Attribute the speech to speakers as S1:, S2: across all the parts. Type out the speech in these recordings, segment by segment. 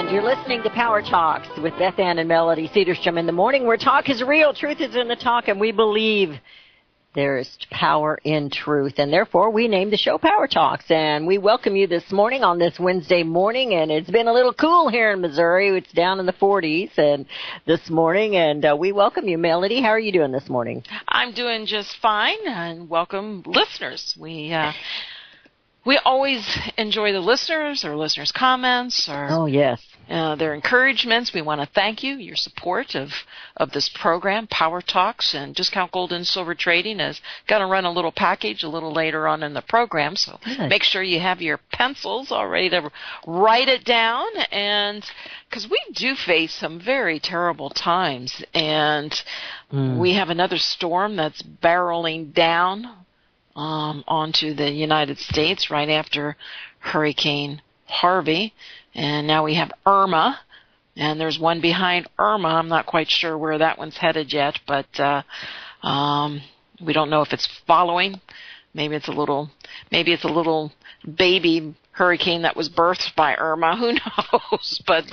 S1: And you're listening to Power Talks with Beth Ann and Melody Cedarstrom in the morning, where talk is real, truth is in the talk, and we believe there is power in truth. And therefore, we named the show Power Talks. And we welcome you this morning on this Wednesday morning. And it's been a little cool here in Missouri. It's down in the 40s and this morning. And we welcome you, Melody. How are you doing this morning?
S2: I'm doing just fine. And welcome, listeners. We always enjoy the listeners, or listeners' comments, or their encouragements. We want to thank you, your support of this program, Power Talks, and Discount Gold and Silver Trading is going to run a little package a little later on in the program. So make sure you have your pencils all ready to write it down, and because we do face some very terrible times, and we have another storm that's barreling down onto the United States right after Hurricane Harvey. And now we have Irma, and there's one behind Irma. I'm not quite sure where that one's headed yet, but we don't know if it's following. Maybe it's a little baby hurricane that was birthed by Irma. Who knows? But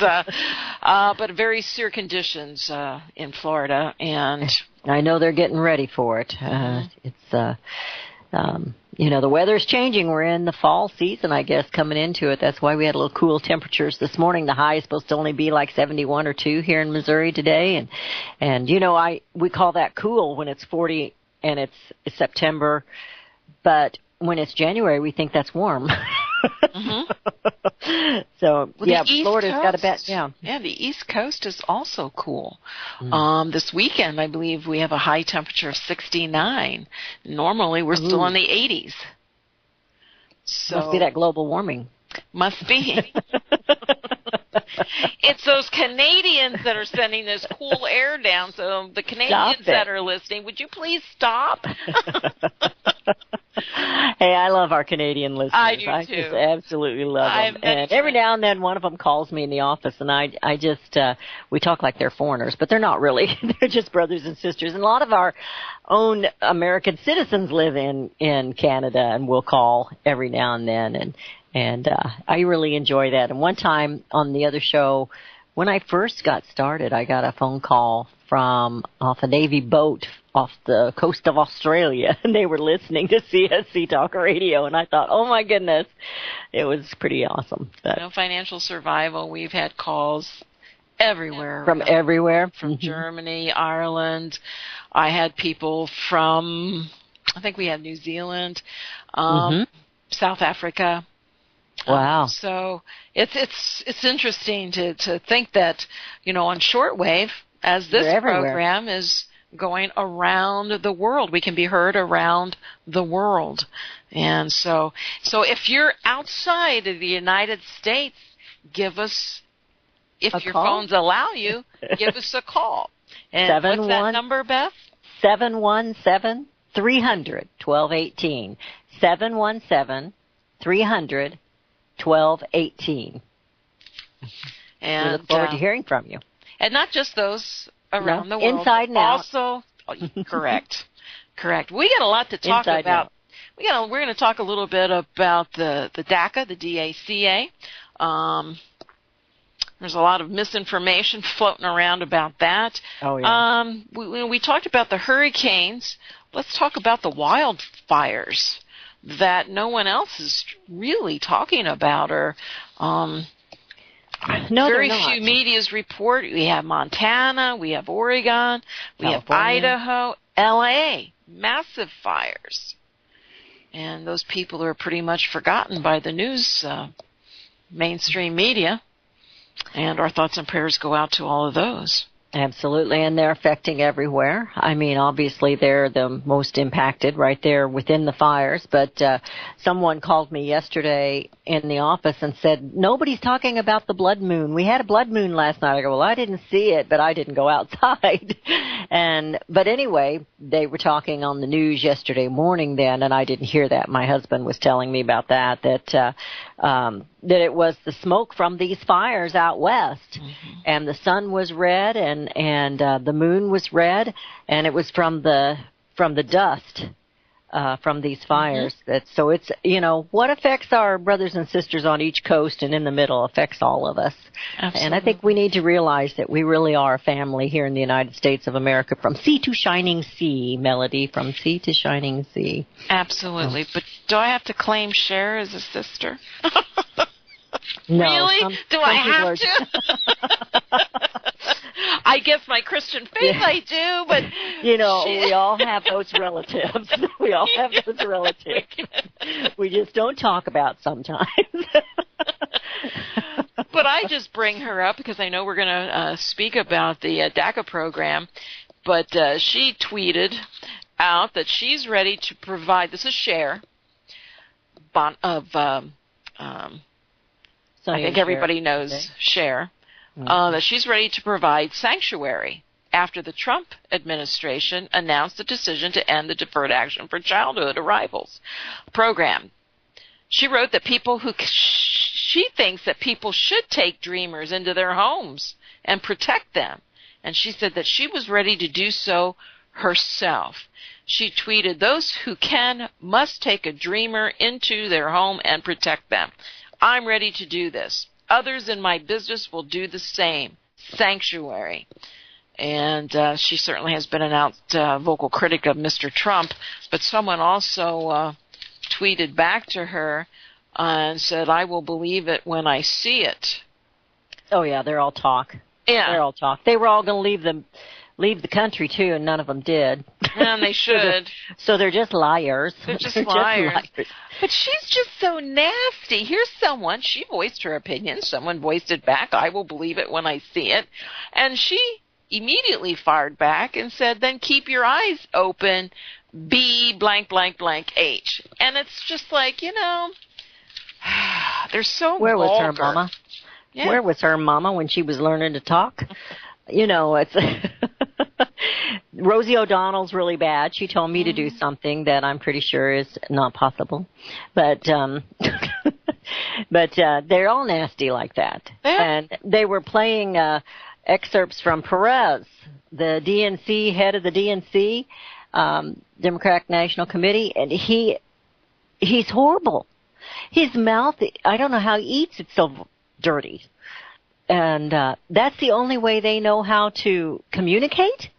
S2: very severe conditions in Florida, and
S1: I know they're getting ready for it. The weather's changing. We're in the fall season, I guess, coming into it. That's why we had a little cool temperatures this morning. The high is supposed to only be like 71 or 2 here in Missouri today. And we call that cool when it's 40 and it's September. But when it's January, we think that's warm. So, Florida's got a bet down.
S2: Yeah, the East Coast is also cool. This weekend, I believe we have a high temperature of 69. Normally, we're still in the 80s. So
S1: must be that global warming.
S2: Must be. It's those Canadians that are sending this cool air down. So the Canadians that are listening, would you please stop?
S1: Hey, I love our Canadian listeners.
S2: I do, too.
S1: I just absolutely love them. And every now and then one of them calls me in the office, and I just, we talk like they're foreigners, but they're not really. They're just brothers and sisters. And a lot of our own American citizens live in Canada, and we'll call every now and then. And I really enjoy that. And one time on the other show, when I first got started, I got a phone call from off a Navy boat off the coast of Australia, and they were listening to CSC Talk Radio, and I thought, oh my goodness, it was pretty awesome.
S2: Financial survival, we've had calls everywhere.
S1: From everywhere?
S2: From Germany, Ireland. I had people from, I think we had New Zealand, South Africa.
S1: Wow.
S2: So it's interesting to think that, on shortwave, as this program is going around the world, we can be heard around the world. And so if you're outside of the United States, give us, if your phones allow you, give us a call. And what's that number, Beth?
S1: 717-300-1218. 717-300-1218. And we look forward to hering from you.
S2: And not just those around the world.
S1: Inside and out.
S2: Also, correct. We got a lot to talk about. We're going to talk a little bit about the DACA, the DACA. There's a lot of misinformation floating around about that.
S1: Oh, yeah.
S2: We talked about the hurricanes. Let's talk about the wildfires that no one else is really talking about, or very few media's report. We have Montana, we have Oregon, we have Idaho, LA, massive fires. And those people are pretty much forgotten by the news, mainstream media. And our thoughts and prayers go out to all of those.
S1: Absolutely, and they're affecting everywhere. I mean, obviously they're the most impacted right there within the fires, but someone called me yesterday in the office and said, nobody's talking about the blood moon. We had a blood moon last night. I go, well, I didn't see it, but I didn't go outside. But anyway, they were talking on the news yesterday morning then, and I didn't hear that. My husband was telling me about that it was the smoke from these fires out west, and the sun was red, and the moon was red, and it was from the dust from these fires. So it's, what affects our brothers and sisters on each coast and in the middle affects all of us. Absolutely. And I think we need to realize that we really are a family here in the United States of America, from sea to shining sea, Melody, from sea to shining sea.
S2: Absolutely. But do I have to claim Cher as a sister?
S1: No.
S2: Really? Do I have to? I guess my Christian faith I do, but...
S1: we all have those relatives. We all have those relatives. We just don't talk about sometimes.
S2: But I just bring her up because I know we're going to speak about the DACA program. But she tweeted out that she's ready to provide... This is Cher I think everybody knows Cher. That she's ready to provide sanctuary after the Trump administration announced the decision to end the Deferred Action for Childhood Arrivals program. She wrote that she thinks that people should take dreamers into their homes and protect them. And she said that she was ready to do so herself. She tweeted, "Those who can must take a dreamer into their home and protect them. I'm ready to do this. Others in my business will do the same. Sanctuary." And she certainly has been an out vocal critic of Mr. Trump, but someone also tweeted back to her and said, "I will believe it when I see it."
S1: Oh, yeah, they're all talk.
S2: Yeah.
S1: They're all talk. They were all going to leave the country, too, and none of them did.
S2: And they should.
S1: So they're just liars.
S2: They're just liars. But she's just so nasty. Here's someone, she voiced her opinion. Someone voiced it back. "I will believe it when I see it." And she immediately fired back and said, "Then keep your eyes open, B blank, blank, blank, H." And it's just like, they're so
S1: Where
S2: vulgar.
S1: was her mama? Yeah. Where was her mama when she was learning to talk? It's Rosie O'Donnell's really bad. She told me to do something that I'm pretty sure is not possible. But they're all nasty like that. Yeah. And they were playing excerpts from Perez, the DNC, head of the DNC, Democratic National Committee, and he's horrible. His mouth, I don't know how he eats, it's so dirty. And that's the only way they know how to communicate?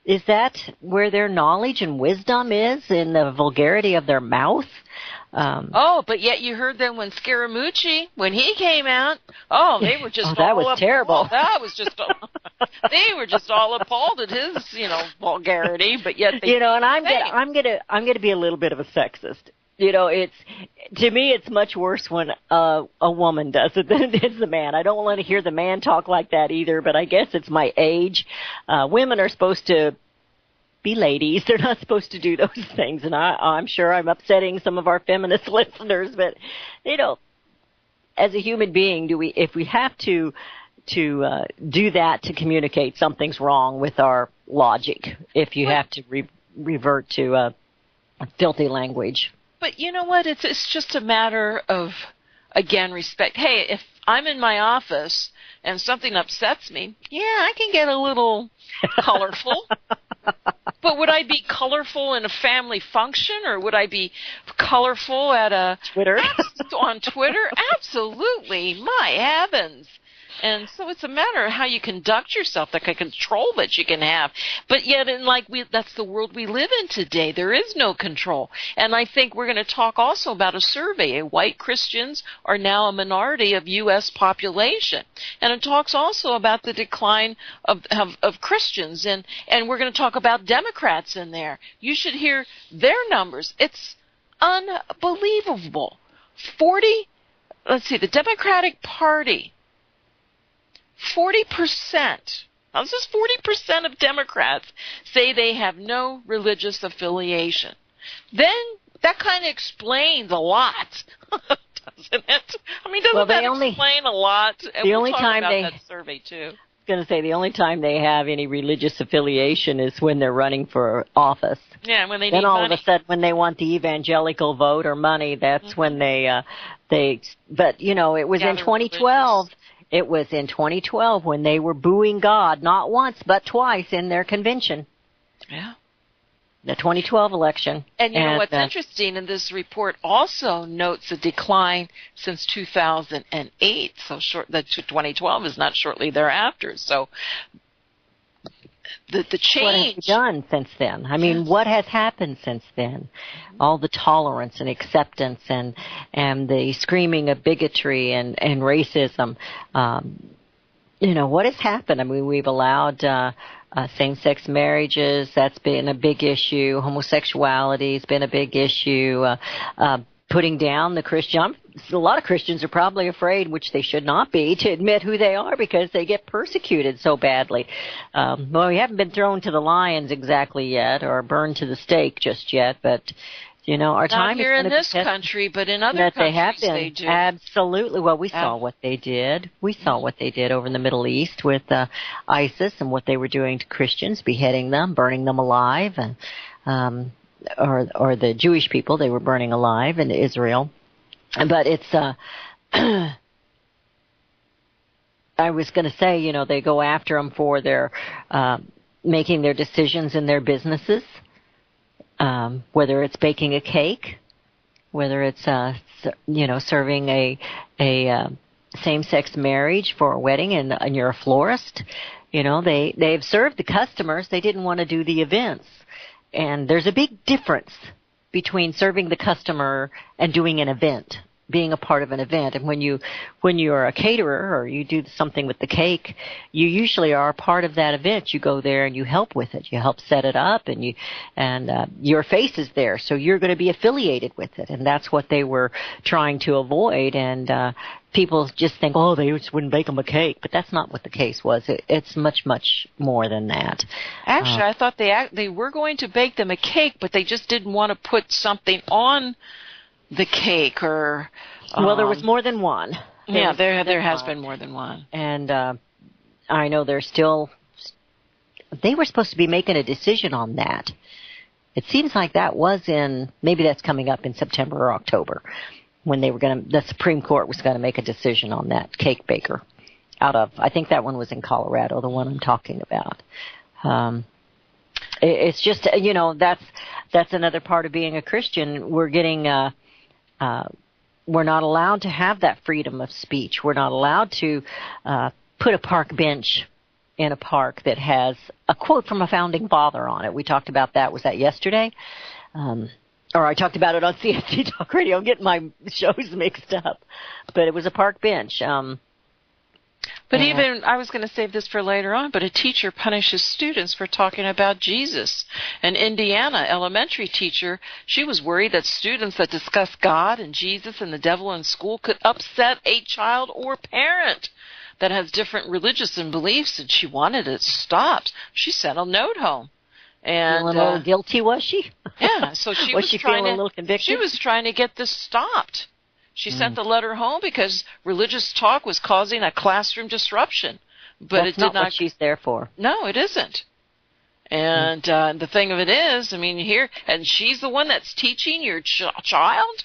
S1: Is that where their knowledge and wisdom is, in the vulgarity of their mouth?
S2: But yet you heard them when Scaramucci, when he came out, they were just
S1: that was terrible.
S2: That was just, they were just all appalled at his, vulgarity, but yet they...
S1: and I'm gonna be a little bit of a sexist. To me, it's much worse when a woman does it than it is the man. I don't want to hear the man talk like that either, but I guess it's my age. Women are supposed to be ladies. They're not supposed to do those things, and I'm sure I'm upsetting some of our feminist listeners, but, as a human being, if we have to do that to communicate, something's wrong with our logic, if you have to revert to filthy language.
S2: But you know what? It's just a matter of, again, respect. Hey, if I'm in my office and something upsets me, I can get a little colorful. But would I be colorful in a family function, or would I be colorful at
S1: Twitter?
S2: On Twitter? Absolutely. My heavens. And so it's a matter of how you conduct yourself, the kind of control that you can have. But yet, that's the world we live in today. There is no control. And I think we're going to talk also about a survey. White Christians are now a minority of U.S. population. And it talks also about the decline of Christians. And we're going to talk about Democrats in there. You should hear their numbers. It's unbelievable. The Democratic Party, 40%. Now, this is 40% of Democrats say they have no religious affiliation. Then that kind of explains a lot, doesn't it? I mean, doesn't that explain a lot? And
S1: the only time
S2: that survey too.
S1: I was going to say the only time they have any religious affiliation is when they're running for office.
S2: Yeah, when they
S1: need money. Then all of a sudden, when they want the evangelical vote or money, that's when they. But it was in 2012. It was in 2012 when they were booing God, not once but twice in their convention.
S2: Yeah.
S1: The 2012 election.
S2: And you know what's interesting, and this report also notes a decline since 2008. So the 2012 is not shortly thereafter. So the change.
S1: What has done since then? I mean, what has happened since then? All the tolerance and acceptance and the screaming of bigotry and racism. What has happened? I mean, we've allowed same-sex marriages. That's been a big issue. Homosexuality has been a big issue. Putting down the Christian. A lot of Christians are probably afraid, which they should not be, to admit who they are because they get persecuted so badly. Well, we haven't been thrown to the lions exactly yet or burned to the stake just yet, but our time
S2: is going to be
S1: in this
S2: country, but in other countries they do.
S1: Absolutely. Well, we saw what they did. We saw what they did over in the Middle East with ISIS and what they were doing to Christians, beheading them, burning them alive, and or the Jewish people they were burning alive in Israel. But it's I was going to say, they go after them for their making their decisions in their businesses. Whether it's baking a cake, whether it's serving a same-sex marriage for a wedding and you're a florist, they've served the customers. They didn't want to do the events, and there's a big difference between serving the customer and doing an event, being a part of an event. And when you're a caterer or you do something with the cake, you usually are a part of that event. You go there and you help with it. You help set it up, and your face is there, so you're going to be affiliated with it. And that's what they were trying to avoid. And people just think, oh, they just wouldn't bake them a cake, but that's not what the case was. It's much, much more than that.
S2: Actually, I thought they were going to bake them a cake, but they just didn't want to put something on the cake or
S1: well, there was more than one.
S2: Yeah, there has been more than one.
S1: And I know they were supposed to be making a decision on that. It seems like that was maybe that's coming up in September or October when the Supreme Court was going to make a decision on that cake baker I think that one was in Colorado, the one I'm talking about. It's just, that's another part of being a Christian. We're getting, we're not allowed to have that freedom of speech. We're not allowed to put a park bench in a park that has a quote from a founding father on it. We talked about that. Was that yesterday? Or I talked about it on CSC Talk Radio. I'm getting my shows mixed up. But it was a park bench.
S2: But even, I was going to save this for later on, but a teacher punishes students for talking about Jesus. An Indiana elementary teacher, she was worried that students that discuss God and Jesus and the devil in school could upset a child or parent that has different religious and beliefs, and she wanted it stopped. She sent a note home. And
S1: a little guilty, was she?
S2: Yeah, so she
S1: was she feeling a little convicted?
S2: She was trying to get this stopped. She sent the letter home because religious talk was causing a classroom disruption. But
S1: That's not what she's there for.
S2: No, it isn't. And the thing of it is, I mean, and she's the one that's teaching your child?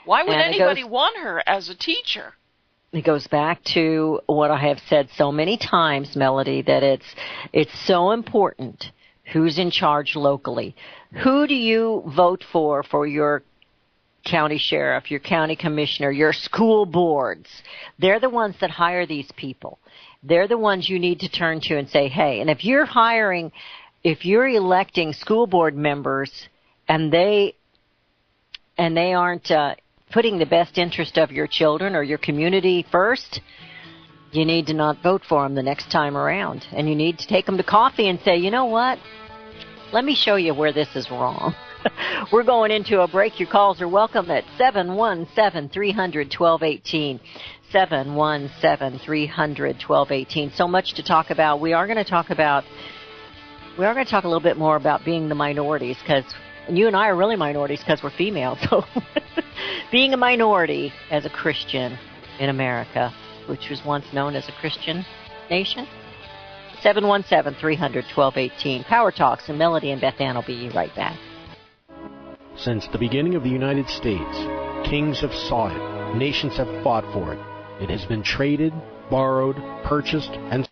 S2: Why would anybody want her as a teacher?
S1: It goes back to what I have said so many times, Melody, that it's so important who's in charge locally. Who do you vote for your county sheriff, your county commissioner, your school boards? They're the ones that hire these people. They're the ones you need to turn to and say, hey, and if you're electing school board members and they aren't putting the best interest of your children or your community first, you need to not vote for them the next time around. And you need to take them to coffee and say, you know what? Let me show you where this is wrong. We're going into a break. Your calls are welcome at 717-300-1218. 717-300-1218. So much to talk about. We are going to talk a little bit more about being the minorities, because you and I are really minorities because we're female. So being a minority as a Christian in America, which was once known as a Christian nation. 717-300-1218. Power Talks, and Melody and Beth Ann will be right back.
S3: Since the beginning of the United States, kings have sought it, nations have fought for it. It has been traded, borrowed, purchased, and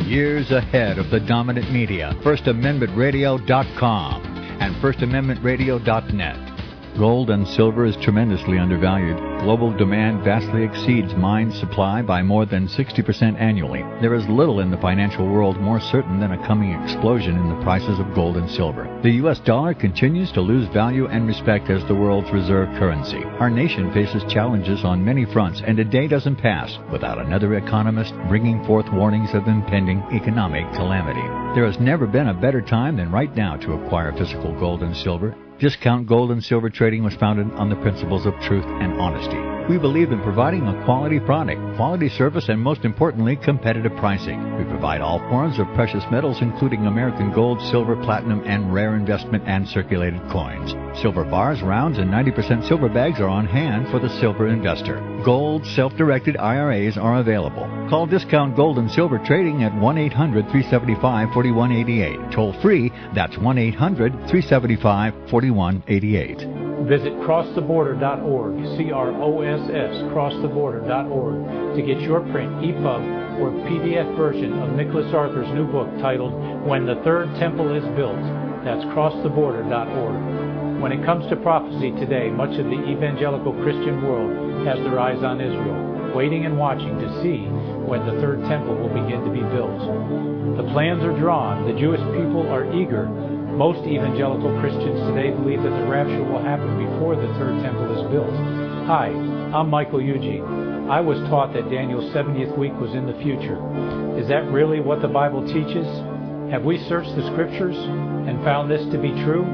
S4: Years ahead of the dominant media, FirstAmendmentRadio.com and FirstAmendmentRadio.net. Gold and silver is tremendously undervalued. Global demand vastly exceeds mine supply by more than 60% annually. There is little in the financial world more certain than a coming explosion in the prices of gold and silver. The U.S. dollar continues to lose value and respect as the world's reserve currency. Our nation faces challenges on many fronts, and a day doesn't pass without another economist bringing forth warnings of impending economic calamity. There has never been a better time than right now to acquire physical gold and silver. Discount Gold and Silver Trading was founded on the principles of truth and honesty. We believe in providing a quality product, quality service, and most importantly, competitive pricing. We provide all forms of precious metals, including American gold, silver, platinum, and rare investment and circulated coins. Silver bars, rounds, and 90% silver bags are on hand for the silver investor. Gold self-directed IRAs are available. Call Discount Gold and Silver Trading at 1-800-375-4188. Toll free, that's 1-800-375-4188.
S5: Visit crosstheborder.org, CROSS, crosstheborder.org, to get your print, EPUB, or PDF version of Nicholas Arthur's new book titled When the Third Temple is Built. That's crosstheborder.org. When it comes to prophecy today, much of the evangelical Christian world has their eyes on Israel, waiting and watching to see when the third temple will begin to be built. The plans are drawn. The Jewish people are eager. Most evangelical Christians today believe that the rapture will happen before the third temple is built. Hi, I'm Michael Yuji. I was taught that Daniel's 70th week was in the future. Is that really what the Bible teaches? Have we searched the Scriptures and found this to be true?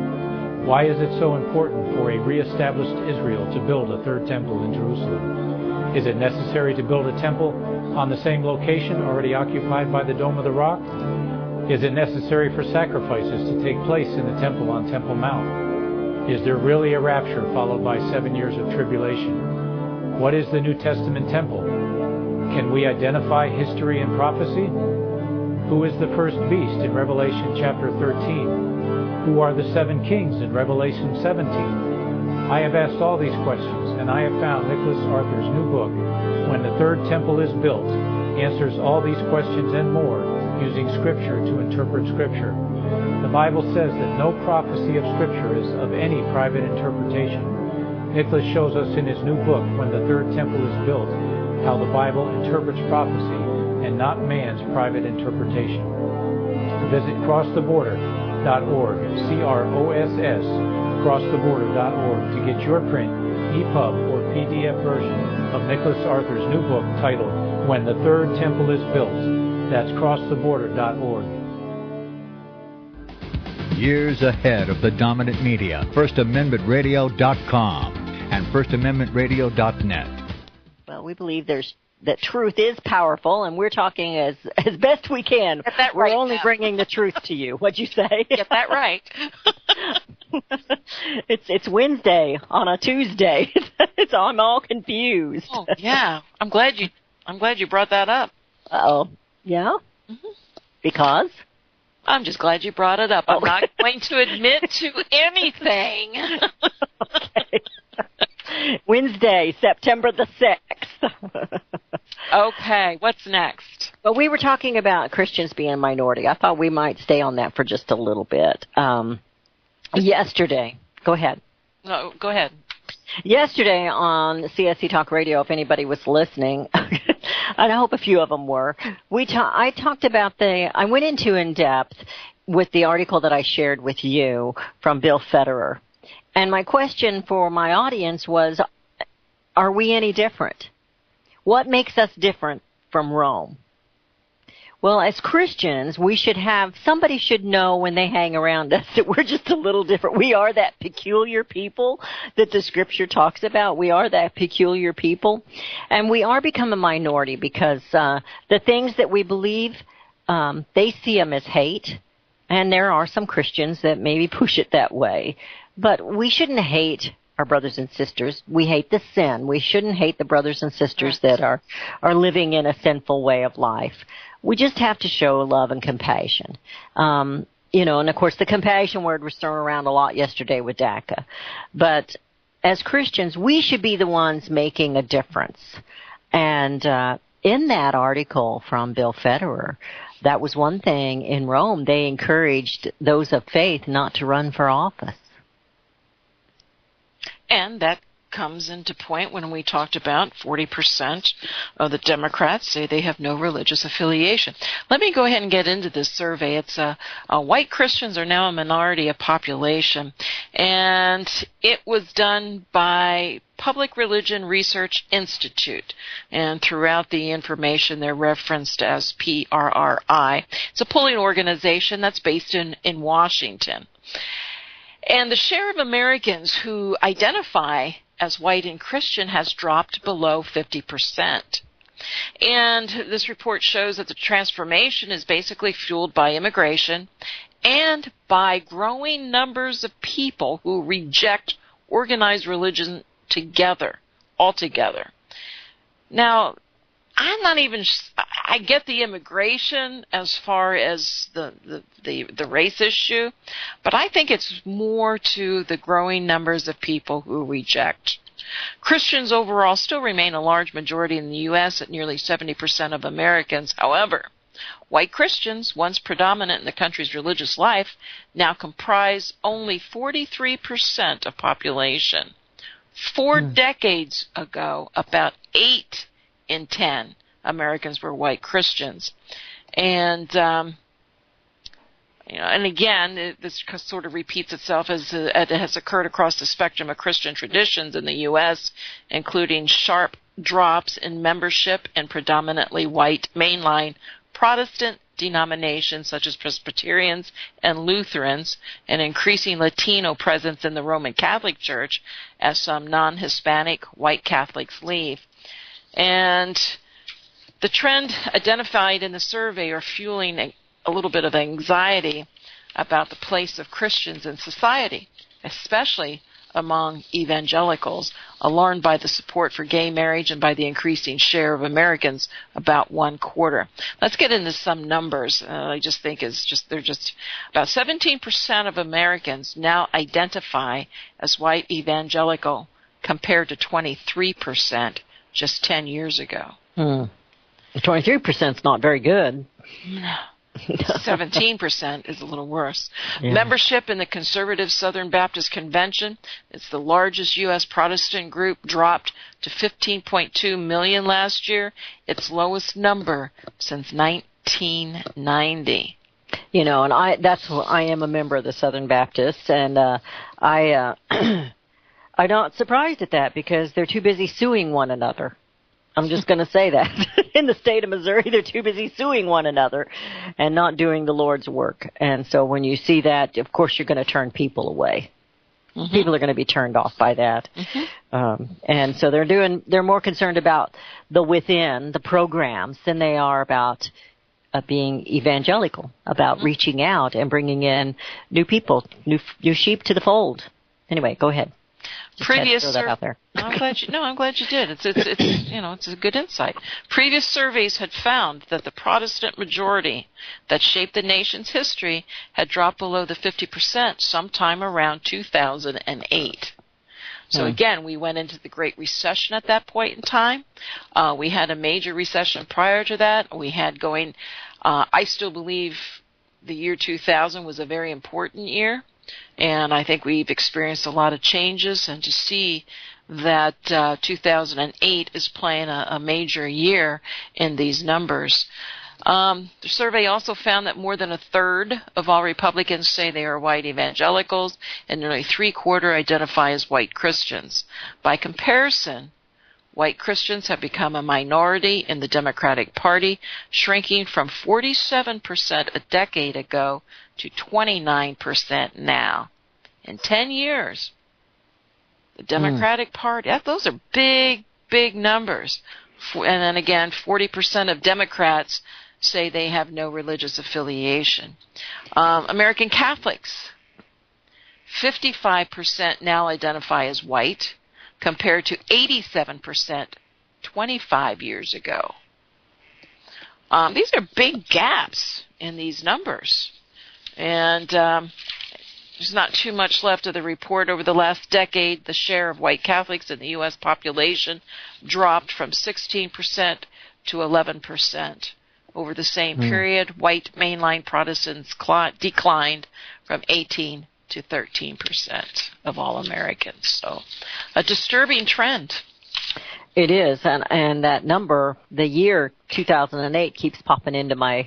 S5: Why is it so important for a reestablished Israel to build a third temple in Jerusalem? Is it necessary to build a temple on the same location already occupied by the Dome of the Rock? Is it necessary for sacrifices to take place in the temple on Temple Mount? Is there really a rapture followed by 7 years of tribulation? What is the New Testament temple? Can we identify history and prophecy? Who is the first beast in Revelation chapter 13? Who are the 7 kings in Revelation 17? I have asked all these questions, and I have found Nicholas Arthur's new book, When the Third Temple is Built, answers all these questions and more, using Scripture to interpret Scripture. The Bible says that no prophecy of Scripture is of any private interpretation. Nicholas shows us in his new book, When the Third Temple is Built, how the Bible interprets prophecy and not man's private interpretation. Visit crosstheborder.org, CROSS, crosstheborder.org, to get your print, EPUB, or PDF version of Nicholas Arthur's new book titled When the Third Temple is Built. That's crosstheborder.org.
S4: Years ahead of the dominant media, FirstAmendmentRadio.com and FirstAmendmentRadio.net.
S1: Well, we believe that truth is powerful, and we're talking as best we can.
S2: Get that
S1: we're
S2: right,
S1: only
S2: Beth.
S1: bringing the truth to you. What'd you say?
S2: Get that right.
S1: It's Wednesday on a Tuesday. I'm all confused.
S2: Oh, yeah. I'm glad you brought that up.
S1: Uh-oh. Yeah? Mm-hmm. Because?
S2: I'm just glad you brought it up. I'm not going to admit to anything.
S1: Okay. Wednesday, September the 6th.
S2: Okay, what's next?
S1: Well, we were talking about Christians being a minority. I thought we might stay on that for just a little bit. Yesterday, go ahead.
S2: No, go ahead.
S1: Yesterday on CSC Talk Radio, if anybody was listening, and I hope a few of them were, I talked about I went into in depth with the article that I shared with you from Bill Federer. And my question for my audience was, are we any different? What makes us different from Rome? Well, as Christians, somebody should know when they hang around us that we're just a little different. We are that peculiar people that the Scripture talks about. We are that peculiar people. And we are become a minority because the things that we believe, they see them as hate. And there are some Christians that maybe push it that way. But we shouldn't hate our brothers and sisters. We hate the sin. We shouldn't hate the brothers and sisters that are living in a sinful way of life. We just have to show love and compassion. And of course the compassion word was thrown around a lot yesterday with DACA. But as Christians, we should be the ones making a difference. And in that article from Bill Federer, that was one thing in Rome. They encouraged those of faith not to run for office.
S2: And that comes into point when we talked about 40% of the Democrats say they have no religious affiliation. Let me go ahead and get into this survey. It's white Christians are now a minority of population, and it was done by Public Religion Research Institute, and throughout the information they're referenced as PRRI. It's a polling organization that's based in Washington. And the share of Americans who identify as white and Christian has dropped below 50%. And this report shows that the transformation is basically fueled by immigration and by growing numbers of people who reject organized religion altogether. Now, I'm not even, I get the immigration as far as the race issue, but I think it's more to the growing numbers of people who reject. Christians overall still remain a large majority in the U.S. at nearly 70% of Americans. However, white Christians, once predominant in the country's religious life, now comprise only 43% of population. 4 decades ago, about 8 in 10 Americans were white Christians. And, and again, this sort of repeats itself as it has occurred across the spectrum of Christian traditions in the U.S., including sharp drops in membership in predominantly white mainline Protestant denominations such as Presbyterians and Lutherans, an increasing Latino presence in the Roman Catholic Church as some non-Hispanic white Catholics leave. And the trend identified in the survey are fueling a little bit of anxiety about the place of Christians in society, especially among evangelicals, alarmed by the support for gay marriage and by the increasing share of Americans, about 1/4. Let's get into some numbers. I just think they're just about 17% of Americans now identify as white evangelical, compared to 23% just 10 years ago.
S1: 23% is not very good.
S2: No. 17% is a little worse. Yeah. Membership in the Conservative Southern Baptist Convention, it's the largest U.S. Protestant group, dropped to 15.2 million last year, its lowest number since 1990.
S1: And I am a member of the Southern Baptists, and I'm not surprised at that because they're too busy suing one another. I'm just going to say that. In the state of Missouri, they're too busy suing one another and not doing the Lord's work. And so when you see that, of course, you're going to turn people away. Mm-hmm. People are going to be turned off by that. Mm-hmm. And so they're more concerned about the within, the programs, than they are about being evangelical, about mm-hmm. reaching out and bringing in new people, new sheep to the fold. Anyway, go ahead.
S2: Previous I'm glad you did. It's a good insight. Previous surveys had found that the Protestant majority that shaped the nation's history had dropped below the 50% sometime around 2008. So again, we went into the Great Recession at that point in time. We had a major recession prior to that. We had I still believe the year 2000 was a very important year. And I think we've experienced a lot of changes, and to see that 2008 is playing a major year in these numbers. The survey also found that more than a third of all Republicans say they are white evangelicals, and nearly 3/4 identify as white Christians. By comparison, white Christians have become a minority in the Democratic Party, shrinking from 47% a decade ago to 29% now. In 10 years, the Democratic Party, those are big, big numbers. And then again, 40% of Democrats say they have no religious affiliation. American Catholics, 55% now identify as white, compared to 87% 25 years ago. These are big gaps in these numbers. And there's not too much left of the report. Over the last decade, the share of white Catholics in the U.S. population dropped from 16% to 11%. over the same period. White mainline Protestants declined from 18 to 13% of all Americans. So a disturbing trend.
S1: It is, and that number, the year 2008, keeps popping into my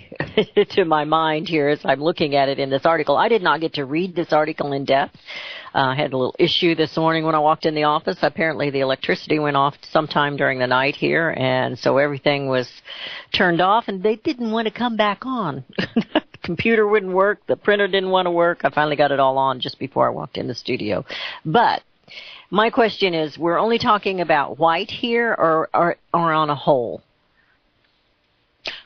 S1: to my mind here as I'm looking at it in this article. I did not get to read this article in depth. I had a little issue this morning when I walked in the office. Apparently the electricity went off sometime during the night here, and so everything was turned off, and they didn't want to come back on. The computer wouldn't work. The printer didn't want to work. I finally got it all on just before I walked in the studio. But my question is, we're only talking about white here or on a whole?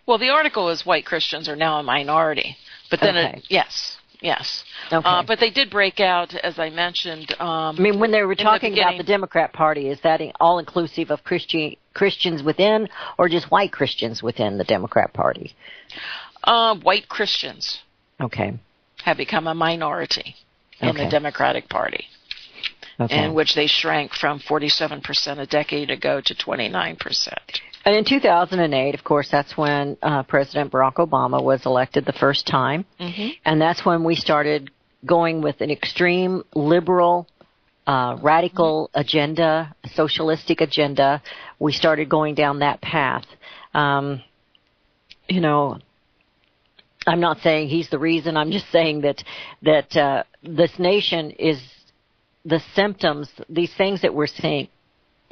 S2: Well, the article is white Christians are now a minority. But then, yes. Okay. But they did break out, as I mentioned.
S1: I mean, when they were talking about the Democrat Party, is that all inclusive of Christians within or just white Christians within the Democrat Party?
S2: White Christians.
S1: Okay.
S2: Have become a minority in the Democratic Party.
S1: Okay.
S2: In which they shrank from 47% a decade ago to 29%.
S1: And in 2008, of course, that's when President Barack Obama was elected the first time. Mm-hmm. And that's when we started going with an extreme liberal, radical agenda, socialistic agenda. We started going down that path. You know, I'm not saying he's the reason. I'm just saying that this nation is the symptoms, these things that we're seeing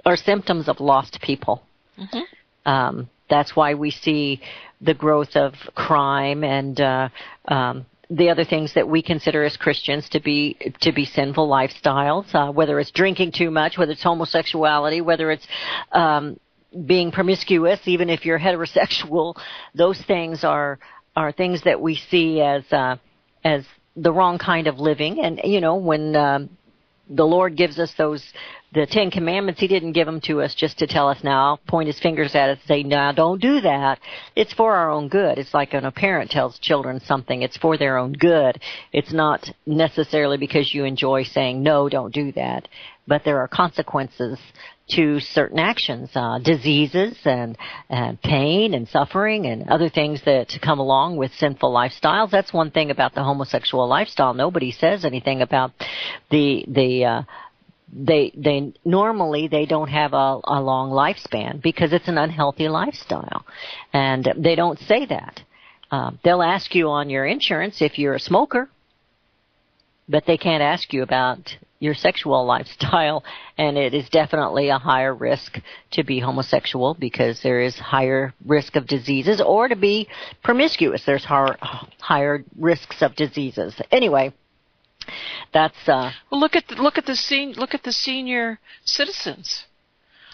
S1: are symptoms of lost people. Mm-hmm. That's why we see the growth of crime and the other things that we consider as Christians to be sinful lifestyles, whether it's drinking too much, whether it's homosexuality, whether it's being promiscuous, even if you're heterosexual. Those things are things that we see as the wrong kind of living. And, you know, when the Lord gives us the 10 Commandments, He didn't give them to us just to tell us now, point His fingers at us and say, now don't do that. It's for our own good. It's like when a parent tells children something, it's for their own good. It's not necessarily because you enjoy saying, no, don't do that. But there are consequences to certain actions, diseases and pain and suffering and other things that come along with sinful lifestyles. That's one thing about the homosexual lifestyle. Nobody says anything about they normally they don't have a long lifespan because it's an unhealthy lifestyle, and they don't say that. They'll ask you on your insurance if you're a smoker, but they can't ask you about your sexual lifestyle, and it is definitely a higher risk to be homosexual because there is higher risk of diseases, or to be promiscuous. There's higher risks of diseases. Anyway, that's
S2: well, look at the senior citizens.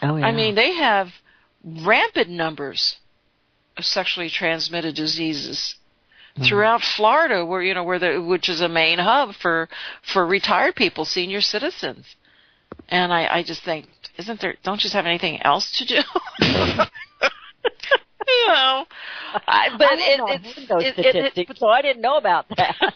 S1: Oh yeah.
S2: I mean, they have rampant numbers of sexually transmitted diseases throughout Florida, which is a main hub for retired people, senior citizens. And I just think, don't you just have anything else to do? You know,
S1: it's those statistics, so I didn't know about that.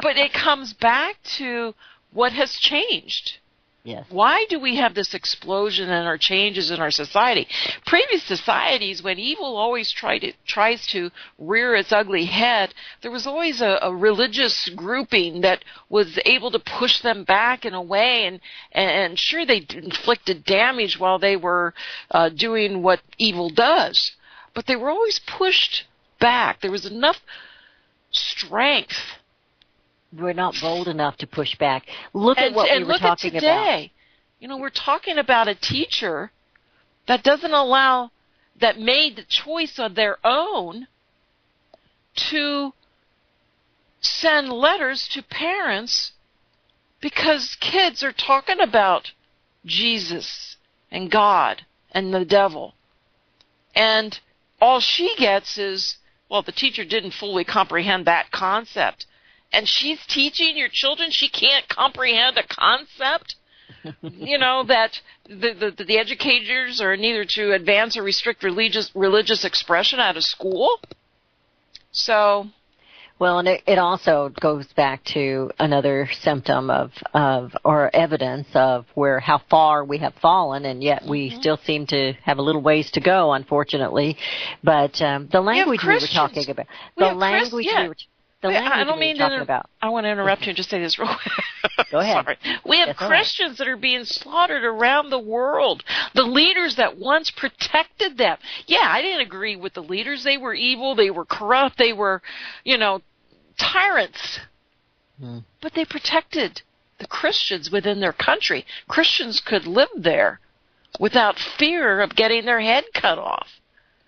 S2: But it comes back to what has changed.
S1: Yes.
S2: Why do we have this explosion in our changes in our society? Previous societies, when evil always tries to rear its ugly head, there was always a religious grouping that was able to push them back in a way, and sure, they inflicted damage while they were doing what evil does, but they were always pushed back. There was enough strength.
S1: We're not bold enough to push back. Look at what we were talking about.
S2: And look at today. You know, we're talking about a teacher that that made the choice on their own to send letters to parents because kids are talking about Jesus and God and the devil. And all she gets is, well, the teacher didn't fully comprehend that concept. And she's teaching your children she can't comprehend a concept, you know, that the educators are neither to advance or restrict religious expression out of school. So,
S1: Well, and it also goes back to another symptom of or evidence of how far we have fallen, and yet we still seem to have a little ways to go, unfortunately. But the language we were talking about,
S2: I don't mean
S1: to
S2: I want to interrupt you and just say this real quick.
S1: Go ahead.
S2: Sorry. We have Christians that are being slaughtered around the world. The leaders that once protected them. Yeah, I didn't agree with the leaders. They were evil. They were corrupt. They were, tyrants. But they protected the Christians within their country. Christians could live there without fear of getting their head cut off.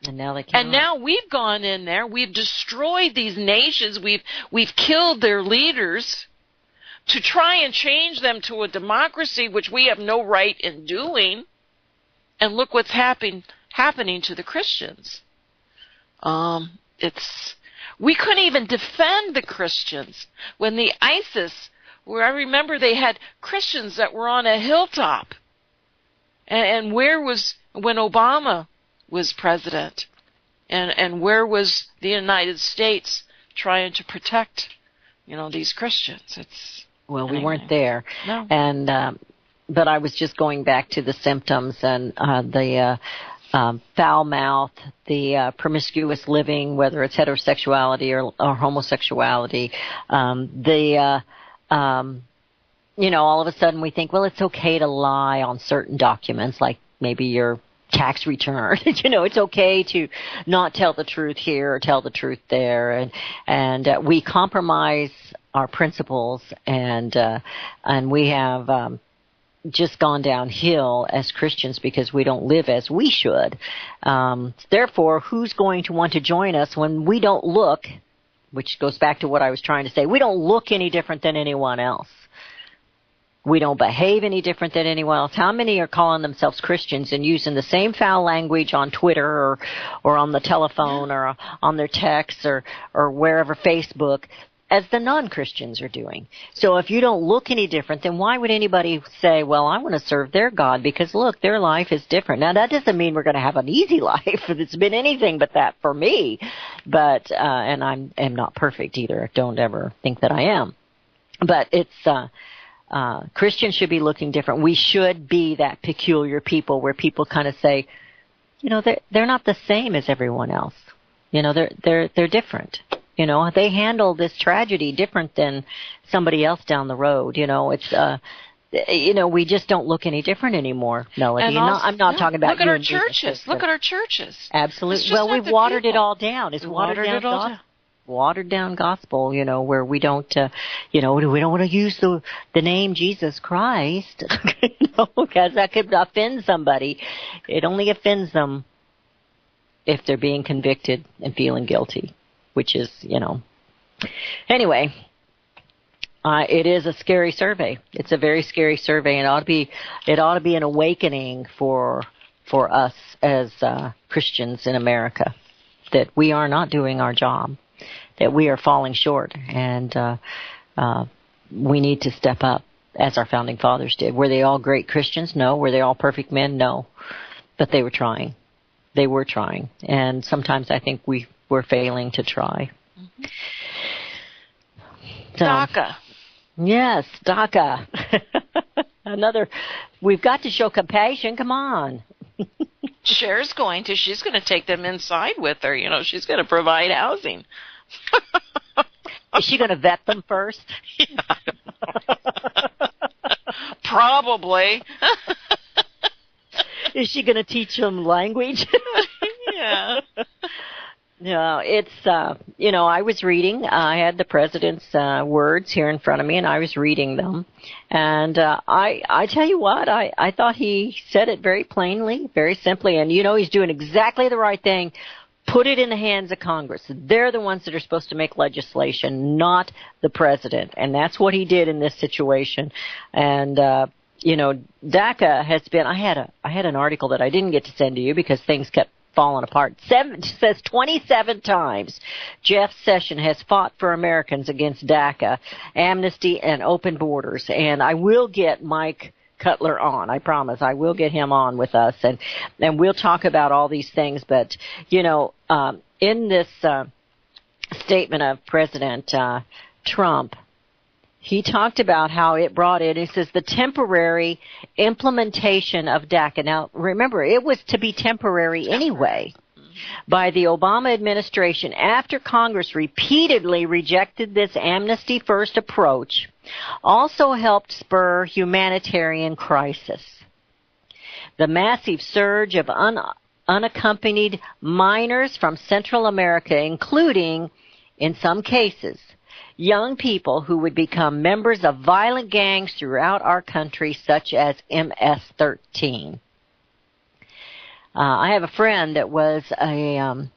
S1: And now they can't.
S2: And now we've gone in there. We've destroyed these nations. We've killed their leaders to try and change them to a democracy, which we have no right in doing. And look what's happening to the Christians. We couldn't even defend the Christians when the ISIS, where I remember they had Christians that were on a hilltop. And where was, when Obama was president, and where was the United States trying to protect, these Christians?
S1: We weren't there.
S2: No.
S1: And but I was just going back to the symptoms and the foul mouth, the promiscuous living, whether it's heterosexuality or homosexuality, all of a sudden we think, well, it's okay to lie on certain documents, like maybe your tax return. It's okay to not tell the truth here or tell the truth there, and we compromise our principles, and we have just gone downhill as Christians because we don't live as we should. Therefore, who's going to want to join us when we don't look, which goes back to what I was trying to say, we don't look any different than anyone else. We don't behave any different than anyone else. How many are calling themselves Christians and using the same foul language on Twitter or on the telephone or on their texts or wherever, Facebook, as the non-Christians are doing? So if you don't look any different, then why would anybody say, well, I want to serve their God because, look, their life is different? Now, that doesn't mean we're going to have an easy life. It's been anything but that for me. But and I am not perfect either. Don't ever think that I am. But it's Christians should be looking different. We should be that peculiar people where people kind of say, they're not the same as everyone else. They're different. They handle this tragedy different than somebody else down the road. It's we just don't look any different anymore, Melody. I'm not talking about
S2: look at our churches. Look at our churches.
S1: Absolutely. Well, we've watered it all down. It's watered down gospel, where we don't, we don't want to use the name Jesus Christ, because that could offend somebody. It only offends them if they're being convicted and feeling guilty, which is, Anyway, it is a scary survey. It's a very scary survey, and it ought to be an awakening for us as Christians in America, that we are not doing our job, that we are falling short, and we need to step up as our founding fathers did. Were they all great Christians? No. Were they all perfect men? No. But they were trying. They were trying. And sometimes I think we were failing to try.
S2: Mm-hmm.
S1: So,
S2: DACA.
S1: Yes, DACA. We've got to show compassion. Come on.
S2: Cher's going to. She's going to take them inside with her. She's going to provide housing.
S1: Is she going to vet them first?
S2: Yeah. Probably.
S1: Is she going to teach them language?
S2: Yeah.
S1: No, it's, I was reading. I had the president's words here in front of me, and I was reading them. And I tell you what, I thought he said it very plainly, very simply. And, he's doing exactly the right thing. Put it in the hands of Congress. They're the ones that are supposed to make legislation, not the president. And that's what he did in this situation. And, DACA has been, I had an article that I didn't get to send to you because things kept falling apart. It says 27 times Jeff Sessions has fought for Americans against DACA, amnesty, and open borders. And I will get Mike Cutler on. I promise. I will get him on with us, and we'll talk about all these things. But, in this statement of President Trump, he talked about how it brought in, he says, the temporary implementation of DACA. Now, remember, it was to be temporary anyway by the Obama administration after Congress repeatedly rejected this Amnesty First approach, also helped spur humanitarian crisis. The massive surge of unaccompanied minors from Central America, including, in some cases, young people who would become members of violent gangs throughout our country, such as MS-13. I have a friend that was a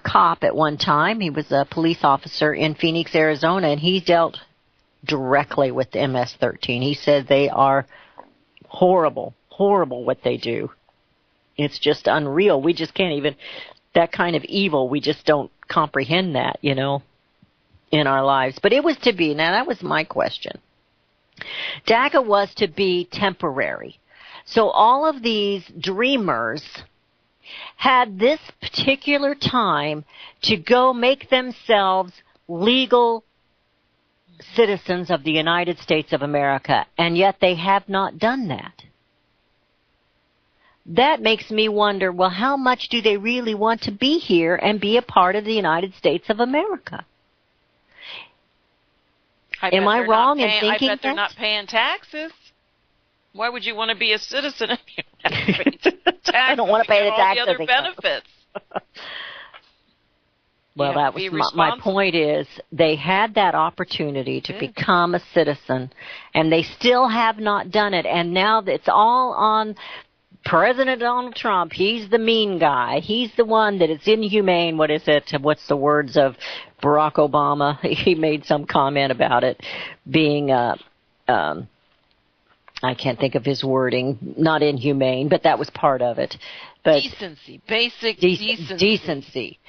S1: cop at one time. He was a police officer in Phoenix, Arizona, and he dealt directly with the MS-13. He said they are horrible what they do. It's just unreal. We just can't even, that kind of evil, we just don't comprehend that, you know, in our lives. But it was to be. Now, that was my question. DACA was to be temporary. So all of these dreamers had this particular time to go make themselves legal citizens of the United States of America, and yet they have not done that. That makes me wonder, well, how much do they really want to be here and be a part of the United States of America? Am I wrong in thinking
S2: I bet they're not paying taxes. Why would you want to be a citizen of the United States?
S1: I don't want to pay the taxes.
S2: All the other benefits.
S1: Well, that was my point is they had that opportunity to become a citizen, and they still have not done it. And now it's all on President Donald Trump. He's the mean guy. He's the one that it's inhumane. What is it? What's the words of Barack Obama? He made some comment about it being I can't think of his wording, not inhumane, but that was part of it. But
S2: decency, basic decency.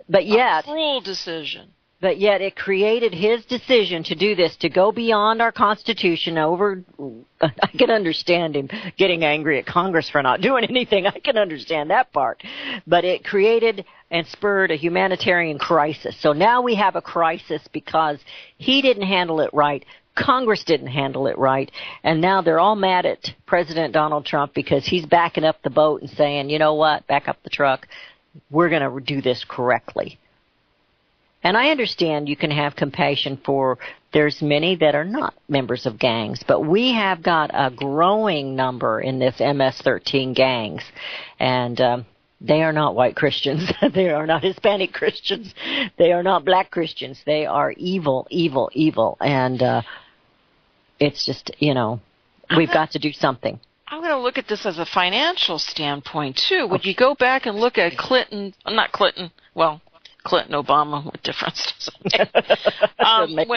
S1: But yet,
S2: a cruel decision.
S1: But yet it created his decision to do this, to go beyond our Constitution over. I can understand him getting angry at Congress for not doing anything. I can understand that part. But it created and spurred a humanitarian crisis. So now we have a crisis because he didn't handle it right. Congress didn't handle it right, and now they're all mad at President Donald Trump because he's backing up the boat and saying, you know what, back up the truck. We're going to do this correctly. And I understand you can have compassion for there's many that are not members of gangs, but we have got a growing number in this MS-13 gangs, and they are not white Christians. They are not Hispanic Christians. They are not black Christians. They are evil, evil, evil, and it's just, you know, we've got to do something.
S2: I'm going to look at this as a financial standpoint, too. Would you go back and look at Clinton, Obama, what difference does it make?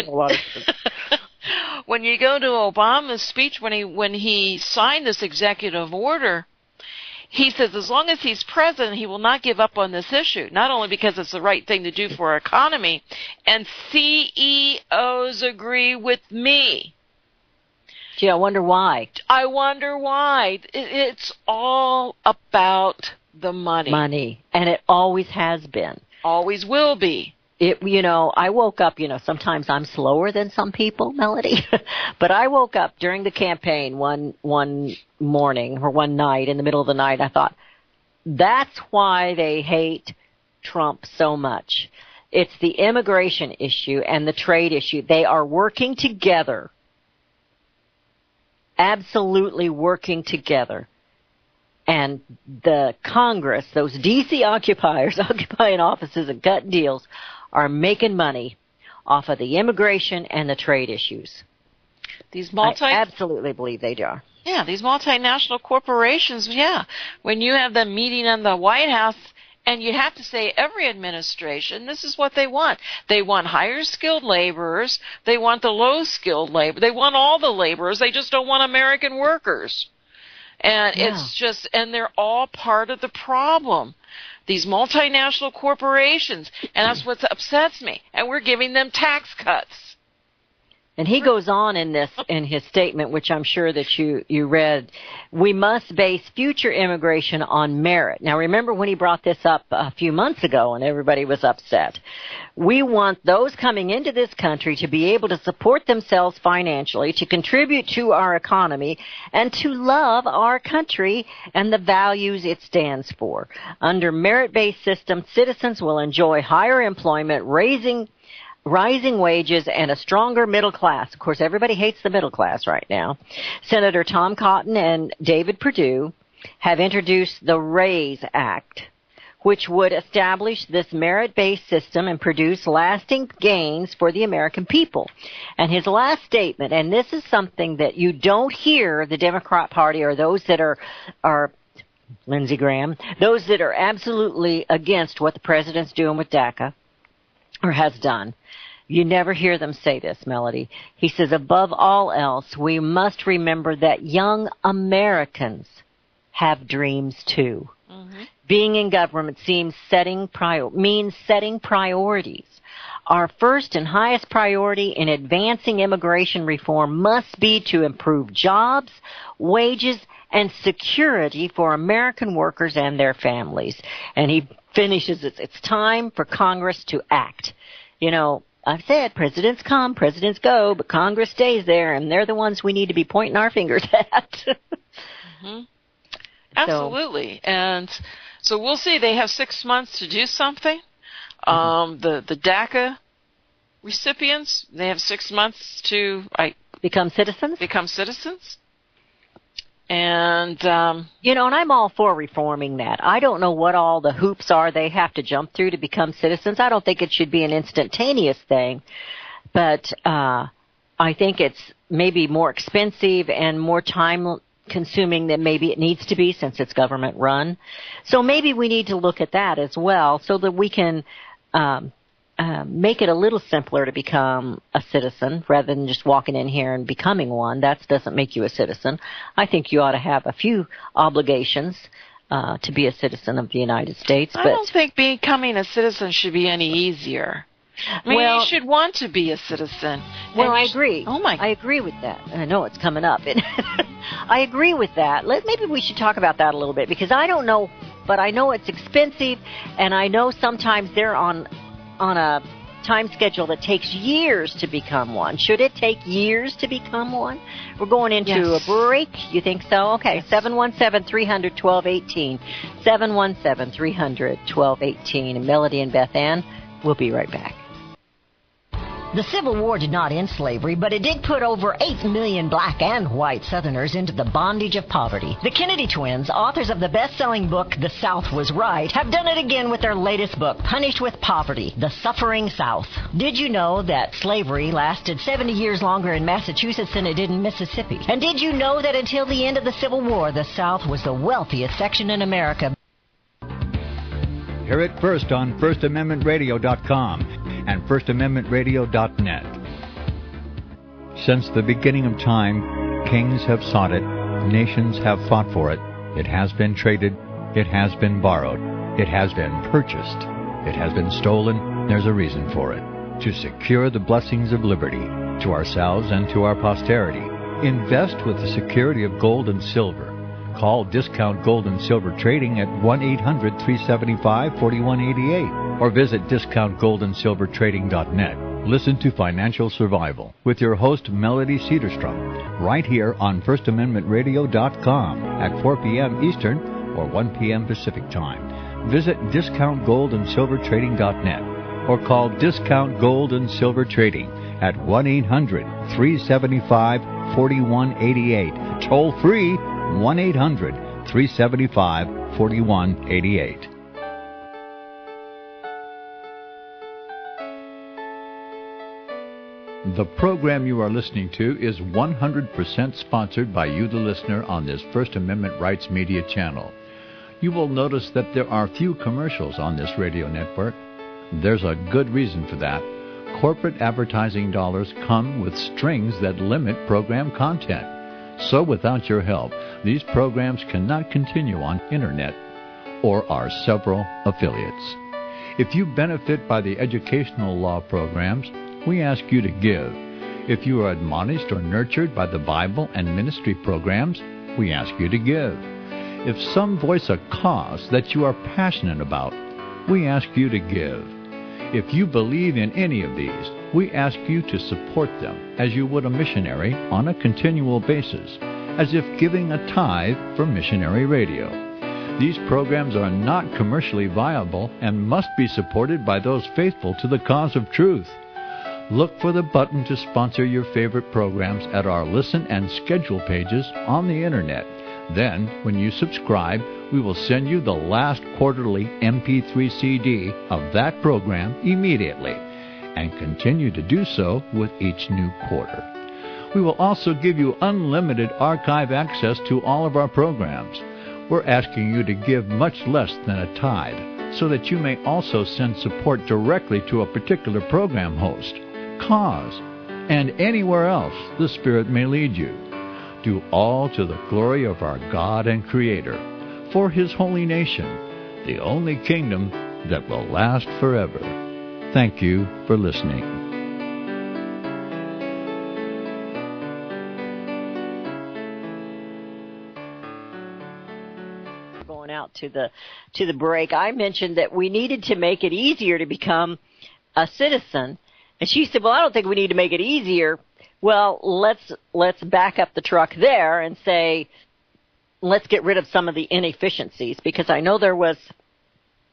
S2: When you go to Obama's speech, when he signed this executive order, he says as long as he's president, he will not give up on this issue, not only because it's the right thing to do for our economy, and CEOs agree with me.
S1: Gee, I wonder why.
S2: It's all about the money.
S1: Money. And it always has been.
S2: Always will be.
S1: I woke up, sometimes I'm slower than some people, Melody, but I woke up during the campaign one morning or one night in the middle of the night. I thought, that's why they hate Trump so much. It's the immigration issue and the trade issue. They are working together. Absolutely working together. And the Congress, those D.C. occupiers occupying offices and cutting deals, are making money off of the immigration and the trade issues. I absolutely believe they are.
S2: Yeah, these multinational corporations, when you have them meeting in the White House, and you have to say every administration, this is what they want. They want higher skilled laborers. They want the low skilled labor. They want all the laborers. They just don't want American workers. And it's just, and they're all part of the problem. These multinational corporations, and that's what upsets me. And we're giving them tax cuts.
S1: And he goes on in his statement, which I'm sure that you read, we must base future immigration on merit. Now remember when he brought this up a few months ago and everybody was upset. We want those coming into this country to be able to support themselves financially, to contribute to our economy, and to love our country and the values it stands for. Under merit-based system, citizens will enjoy higher employment, rising wages, and a stronger middle class. Of course, everybody hates the middle class right now. Senator Tom Cotton and David Perdue have introduced the RAISE Act, which would establish this merit-based system and produce lasting gains for the American people. And his last statement, and this is something that you don't hear the Democrat Party or those that are Lindsey Graham, those that are absolutely against what the president's doing with DACA or has done. You never hear them say this, Melody. He says, above all else, we must remember that young Americans have dreams too. Mm-hmm. Being in government means setting priorities. Our first and highest priority in advancing immigration reform must be to improve jobs, wages, and security for American workers and their families. And he finishes, it's time for Congress to act. You know, I've said presidents come, presidents go, but Congress stays there, and they're the ones we need to be pointing our fingers at.
S2: Mm-hmm. Absolutely. And so we'll see. They have 6 months to do something. The DACA recipients, they have 6 months to
S1: become citizens.
S2: And,
S1: and I'm all for reforming that. I don't know what all the hoops are they have to jump through to become citizens. I don't think it should be an instantaneous thing, but I think it's maybe more expensive and more time consuming than maybe it needs to be since it's government run. So maybe we need to look at that as well so that we can make it a little simpler to become a citizen rather than just walking in here and becoming one. That doesn't make you a citizen. I think you ought to have a few obligations to be a citizen of the United States.
S2: I don't think becoming a citizen should be any easier. I mean, you should want to be a citizen.
S1: Well, I agree.
S2: I
S1: agree with that. I know it's coming up. I agree with that. Maybe we should talk about that a little bit because I don't know, but I know it's expensive, and I know sometimes they're on a time schedule that takes years to become one. Should it take years to become one? We're going into a break. You think so? Okay, 717-300-1218. 717-300-1218. And Melody and Beth Ann, we'll be right back.
S6: The Civil War did not end slavery, but it did put over 8 million black and white Southerners into the bondage of poverty. The Kennedy twins, authors of the best-selling book, The South Was Right, have done it again with their latest book, Punished with Poverty, The Suffering South. Did you know that slavery lasted 70 years longer in Massachusetts than it did in Mississippi? And did you know that until the end of the Civil War, the South was the wealthiest section in America?
S4: Hear it first on FirstAmendmentRadio.com and FirstAmendmentRadio.net. Since the beginning of time, kings have sought it, nations have fought for it. It has been traded, it has been borrowed, it has been purchased, it has been stolen. There's a reason for it. To secure the blessings of liberty to ourselves and to our posterity. Invest with the security of gold and silver. Call Discount Gold and Silver Trading at 1-800-375-4188 or visit discountgoldandsilvertrading.net. Listen to Financial Survival with your host Melody Cedarstrom right here on FirstAmendmentRadio.com at 4 p.m. Eastern or 1 p.m. Pacific Time. Visit discountgoldandsilvertrading.net or call Discount Gold and Silver Trading at 1-800-375-4188. Toll free 1-800-375-4188. The program you are listening to is 100% sponsored by you, the listener, on this First Amendment Rights Media channel. You will notice that there are few commercials on this radio network. There's a good reason for that. Corporate advertising dollars come with strings that limit program content. So without your help, these programs cannot continue on Internet or our several affiliates. If you benefit by the educational law programs, we ask you to give. If you are admonished or nurtured by the Bible and ministry programs, we ask you to give. If some voice a cause that you are passionate about, we ask you to give. If you believe in any of these, we ask you to support them as you would a missionary on a continual basis, as if giving a tithe for missionary radio. These programs are not commercially viable and must be supported by those faithful to the cause of truth. Look for the button to sponsor your favorite programs at our listen and schedule pages on the Internet. Then, when you subscribe, we will send you the last quarterly MP3 CD of that program immediately, and continue to do so with each new quarter. We will also give you unlimited archive access to all of our programs. We're asking you to give much less than a tithe, so that you may also send support directly to a particular program host, cause, and anywhere else the Spirit may lead you. Do all to the glory of our God and Creator, for His holy nation, the only kingdom that will last forever. Thank you for listening.
S1: Going out to the break, I mentioned that we needed to make it easier to become a citizen. And she said, well, I don't think we need to make it easier. Well, let's back up the truck there and say, let's get rid of some of the inefficiencies, because I know there was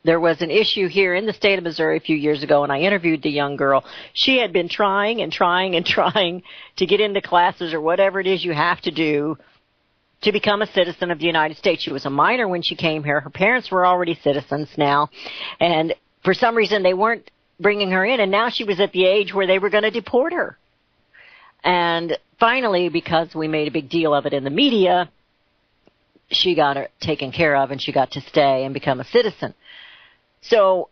S1: an issue here in the state of Missouri a few years ago, and I interviewed the young girl. She had been trying to get into classes or whatever it is you have to do to become a citizen of the United States. She was a minor when she came here. Her parents were already citizens now, and for some reason they weren't bringing her in, and now she was at the age where they were going to deport her. And finally, because we made a big deal of it in the media, she got her taken care of and she got to stay and become a citizen. So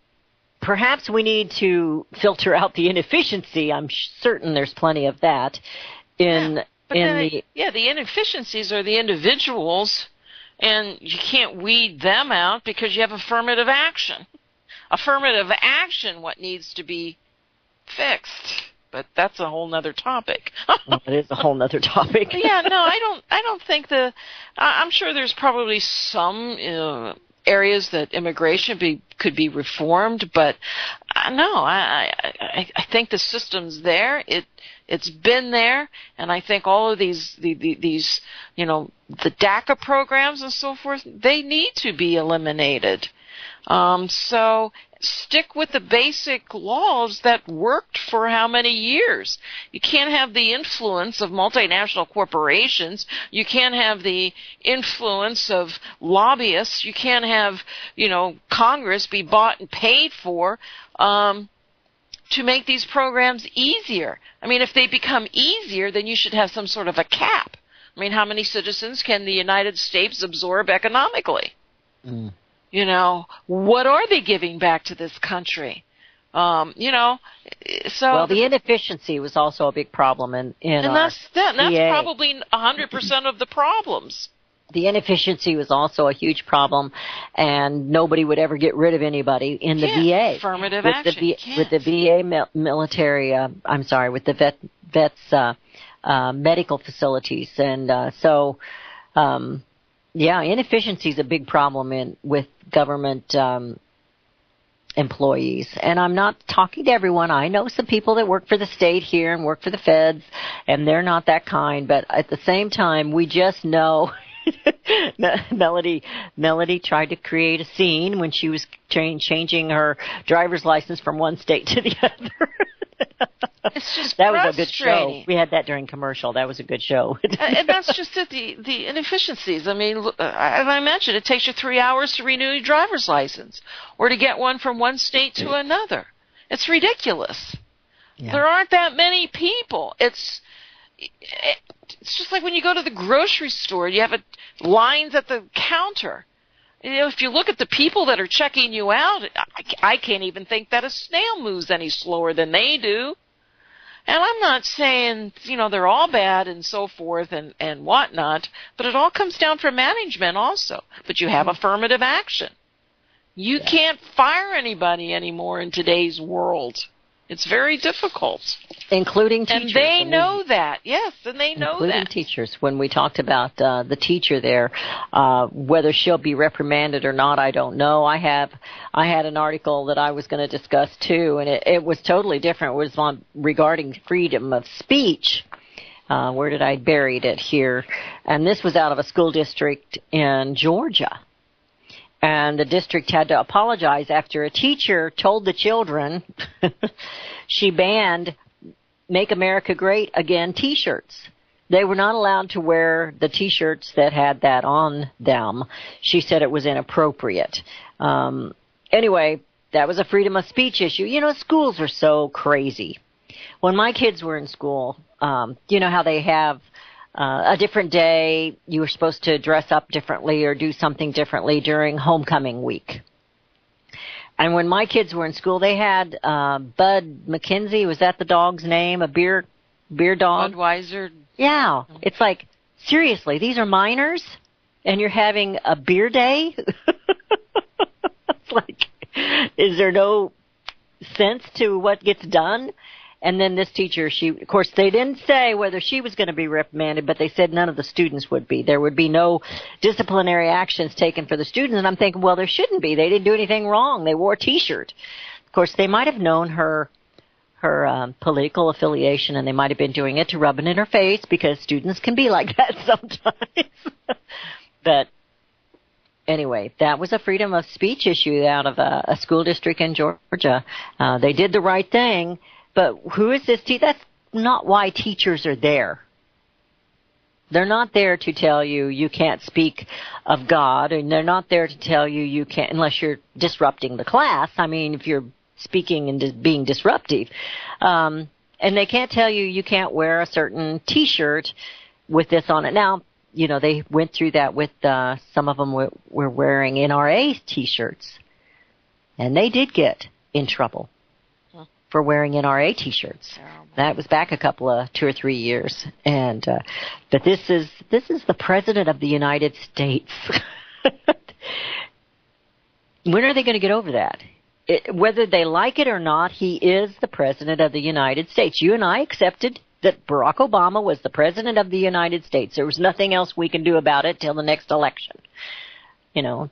S1: perhaps we need to filter out the inefficiency. I'm certain there's plenty of that the
S2: inefficiencies are the individuals, and you can't weed them out because you have affirmative action. Affirmative action, what needs to be fixed. But that's a whole nother topic.
S1: Well, it is a whole nother topic.
S2: Yeah, no, I don't think I'm sure there's probably some areas that immigration could be reformed, but no, I think the system's there. It's been there, and I think all of these the DACA programs and so forth, they need to be eliminated. So stick with the basic laws that worked for how many years. You can't have the influence of multinational corporations. You can't have the influence of lobbyists. You can't have, Congress be bought and paid for to make these programs easier. I mean, if they become easier, then you should have some sort of a cap. I mean, how many citizens can the United States absorb economically? What are they giving back to this country? So.
S1: Well, the inefficiency was also a big problem in
S2: that's probably 100% of the problems.
S1: The inefficiency was also a huge problem, and nobody would ever get rid of anybody in the VA.
S2: Affirmative action.
S1: With the VA military, with the vets medical facilities, and inefficiency is a big problem with government employees. And I'm not talking to everyone. I know some people that work for the state here and work for the feds, and they're not that kind. But at the same time, we just know Melody tried to create a scene when she was changing her driver's license from one state to the other.
S2: It's just
S1: that was a good show. We had that during commercial. That was a good show.
S2: And that's just it, the inefficiencies. I mean, as I mentioned, it takes you 3 hours to renew your driver's license or to get one from one state to another. It's ridiculous. Yeah. There aren't that many people. It's just like when you go to the grocery store, you have lines at the counter. If you look at the people that are checking you out, I can't even think that a snail moves any slower than they do. And I'm not saying, they're all bad and so forth and whatnot, but it all comes down from management also. But you have affirmative action. You can't fire anybody anymore in today's world. It's very difficult.
S1: Including teachers.
S2: And they know that. Yes, and they know that.
S1: Including teachers. When we talked about the teacher there, whether she'll be reprimanded or not, I don't know. I had an article that I was going to discuss too, and it was totally different. It was regarding freedom of speech. Where did I buried it here? And this was out of a school district in Georgia. And the district had to apologize after a teacher told the children she banned Make America Great Again T-shirts. They were not allowed to wear the T-shirts that had that on them. She said it was inappropriate. Anyway, that was a freedom of speech issue. You know, schools are so crazy. When my kids were in school, you know how they have a different day, you were supposed to dress up differently or do something differently during homecoming week. And when my kids were in school, they had Bud McKenzie, was that the dog's name, a beer dog?
S2: Budweiser.
S1: Yeah. It's like, seriously, these are minors, and you're having a beer day? It's like, is there no sense to what gets done? And then this teacher, of course, they didn't say whether she was going to be reprimanded, but they said none of the students would be. There would be no disciplinary actions taken for the students. And I'm thinking, well, there shouldn't be. They didn't do anything wrong. They wore a T-shirt. Of course, they might have known her political affiliation, and they might have been doing it to rub it in her face, because students can be like that sometimes. But anyway, that was a freedom of speech issue out of a school district in Georgia. They did the right thing. But who is this teacher? That's not why teachers are there. They're not there to tell you you can't speak of God, and they're not there to tell you you can't, unless you're disrupting the class. I mean, if you're speaking and being disruptive. And they can't tell you you can't wear a certain T-shirt with this on it. Now, you know, they went through that with some of them were wearing NRA T-shirts, and they did get in trouble for wearing NRA T-shirts. That was back 2 or 3 years. And but this is the President of the United States. When are they going to get over that? Whether they like it or not, he is the President of the United States. You and I accepted that Barack Obama was the President of the United States. There was nothing else we can do about it till the next election. You know,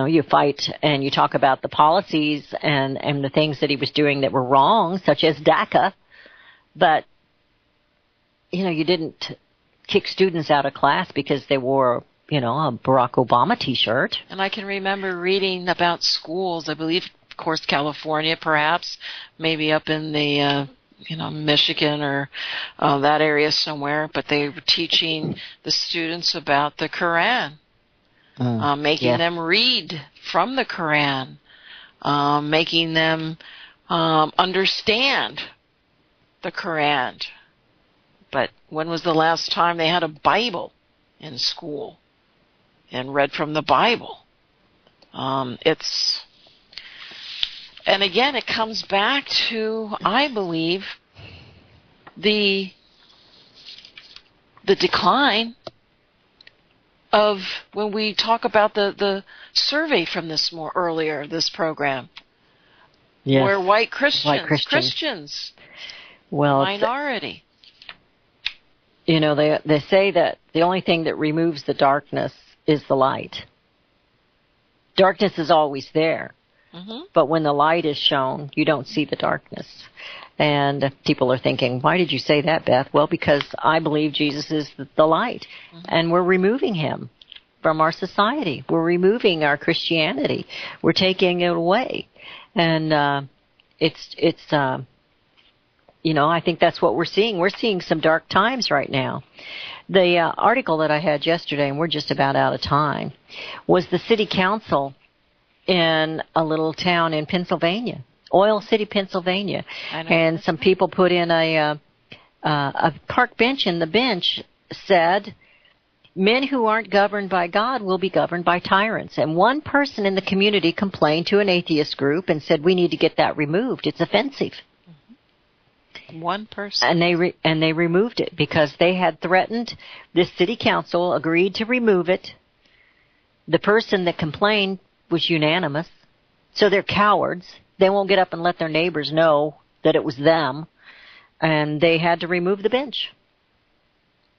S1: you fight and you talk about the policies and the things that he was doing that were wrong, such as DACA. But, you know, you didn't kick students out of class because they wore, you know, a Barack Obama T-shirt.
S2: And I can remember reading about schools, I believe, of course, California, perhaps, maybe up in the, Michigan or that area somewhere, but they were teaching the students about the Quran. Making them read from the Quran, making them understand the Quran. But when was the last time they had a Bible in school and read from the Bible? And again, it comes back to, I believe, the decline of when we talk about the survey from this this program, where white Christians, minority.
S1: You know, they say that the only thing that removes the darkness is the light. Darkness is always there, but when the light is shown, you don't see the darkness. And people are thinking, why did you say that, Beth? Well, because I believe Jesus is the light, and we're removing him from our society. We're removing our Christianity. We're taking it away. And I think that's what we're seeing. We're seeing some dark times right now. The article that I had yesterday, and we're just about out of time, was the city council in a little town in Pennsylvania. Oil City, Pennsylvania, and some people put in a park bench, and the bench said, men who aren't governed by God will be governed by tyrants. And one person in the community complained to an atheist group and said, we need to get that removed. It's offensive.
S2: One person.
S1: And they removed it because they had threatened. This city council agreed to remove it. The person that complained was unanimous. So they're cowards. they won't get up and let their neighbors know that it was them, and they had to remove the bench.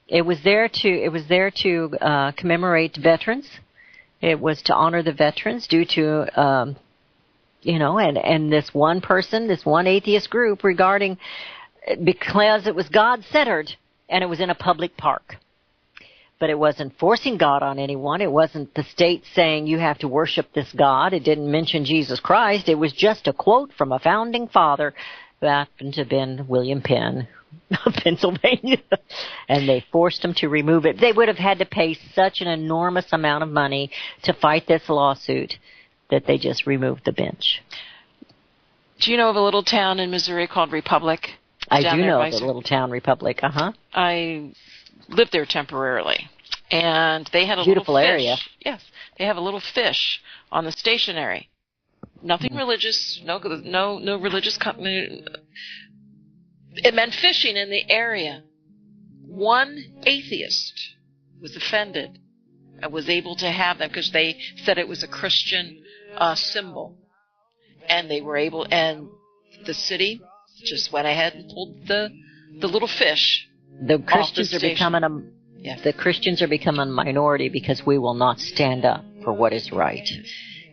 S1: It was there to commemorate veterans. It was to honor the veterans due to, and this one person, this one atheist group because it was God-centered and it was in a public park. But it wasn't forcing God on anyone. It wasn't the state saying you have to worship this God. It didn't mention Jesus Christ. It was just a quote from a founding father who happened to have been William Penn of Pennsylvania. And they forced him to remove it. They would have had to pay such an enormous amount of money to fight this lawsuit that they just removed the bench.
S2: Do you know of a little town in Missouri called Republic?
S1: I do know of the little town Republic.
S2: I lived there temporarily, and they had a
S1: beautiful
S2: little fish.
S1: Area.
S2: Yes, they have a little fish on the stationery. Nothing religious, no religious company. It meant fishing in the area. One atheist was offended and was able to have them because they said it was a Christian symbol, and they were able. And the city just went ahead and pulled the little fish.
S1: The Christians are becoming the Christians are becoming a minority because we will not stand up for what is right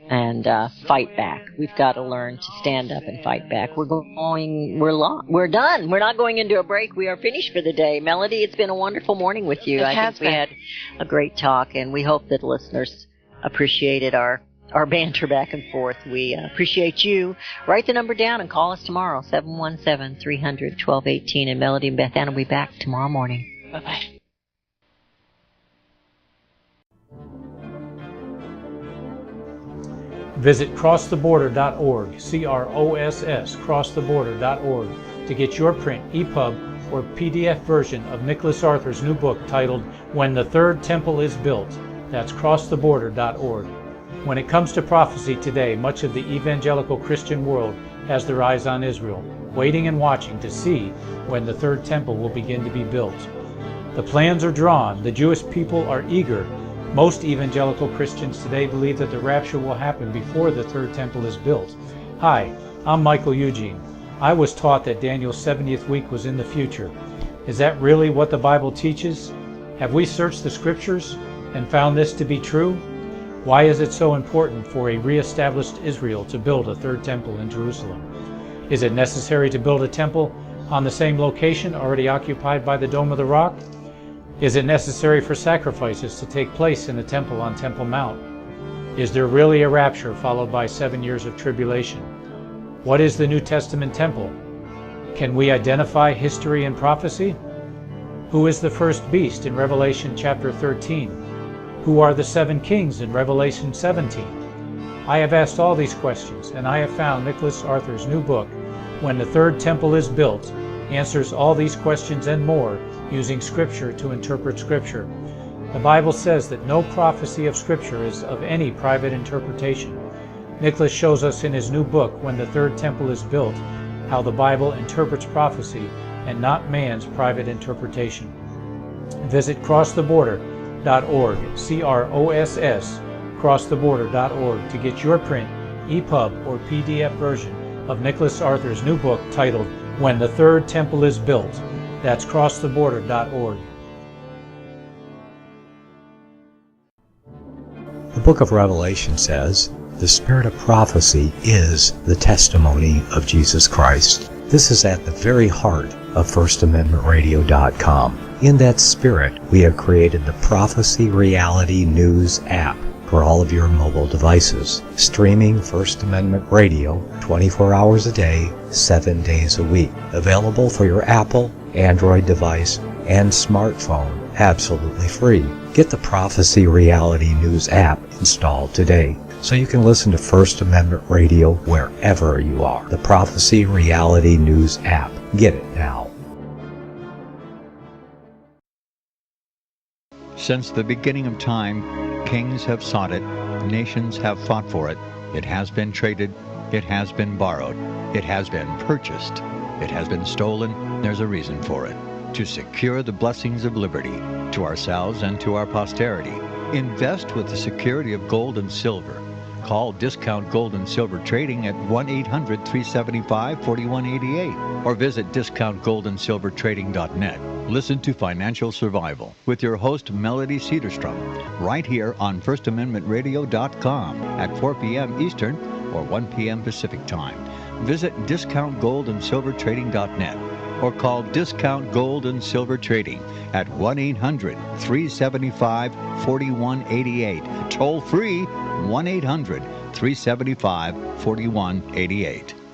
S1: and fight back. We've got to learn to stand up and fight back. We're done. We're not going into a break. We are finished for the day. Melody, it's been a wonderful morning with you. I think we had a great talk, and we hope that listeners appreciated our banter back and forth. We appreciate you. Write the number down and call us tomorrow, 717-300-1218. And Melody and Beth Ann will be back tomorrow morning.
S2: Bye-bye.
S5: Visit crosstheborder.org, CROSS, crosstheborder.org, to get your print, EPUB, or PDF version of Nicholas Arthur's new book titled When the Third Temple is Built. That's crosstheborder.org. When it comes to prophecy today, much of the evangelical Christian world has their eyes on Israel, waiting and watching to see when the third temple will begin to be built. The plans are drawn. The Jewish people are eager. Most evangelical Christians today believe that the rapture will happen before the third temple is built. Hi, I'm Michael Eugene. I was taught that Daniel's 70th week was in the future. Is that really what the Bible teaches? Have we searched the Scriptures and found this to be true? Why is it so important for a re-established Israel to build a third temple in Jerusalem? Is it necessary to build a temple on the same location already occupied by the Dome of the Rock? Is it necessary for sacrifices to take place in the temple on Temple Mount? Is there really a rapture followed by 7 years of tribulation? What is the New Testament temple? Can we identify history and prophecy? Who is the first beast in Revelation chapter 13? Who are the 7 kings in Revelation 17? I have asked all these questions, and I have found Nicholas Arthur's new book, When the Third Temple is Built, answers all these questions and more using Scripture to interpret Scripture. The Bible says that no prophecy of Scripture is of any private interpretation. Nicholas shows us in his new book, When the Third Temple is Built, how the Bible interprets prophecy and not man's private interpretation. Visit crosstheborder.org, CROSS, crosstheborder.org, to get your print, EPUB, or PDF version of Nicholas Arthur's new book titled When the Third Temple is Built. That's crosstheborder.org.
S7: The book of Revelation says, the spirit of prophecy is the testimony of Jesus Christ. This is at the very heart of FirstAmendmentRadio.com. In that spirit, we have created the Prophecy Reality News app for all of your mobile devices, streaming First Amendment Radio 24 hours a day, 7 days a week. Available for your Apple, Android device, and smartphone, absolutely free. Get the Prophecy Reality News app installed today, so you can listen to First Amendment Radio wherever you are. The Prophecy Reality News app. Get it now.
S4: Since the beginning of time, kings have sought it, nations have fought for it. It has been traded, it has been borrowed, it has been purchased, it has been stolen. There's a reason for it. To secure the blessings of liberty to ourselves and to our posterity, invest with the security of gold and silver. Call Discount Gold and Silver Trading at 1-800-375-4188 or visit discountgoldandsilvertrading.net. Listen to Financial Survival with your host, Melody Cedarstrom, right here on FirstAmendmentRadio.com at 4 p.m. Eastern or 1 p.m. Pacific Time. Visit discountgoldandsilvertrading.net or call Discount Gold and Silver Trading at 1-800-375-4188. Toll free, 1-800-375-4188.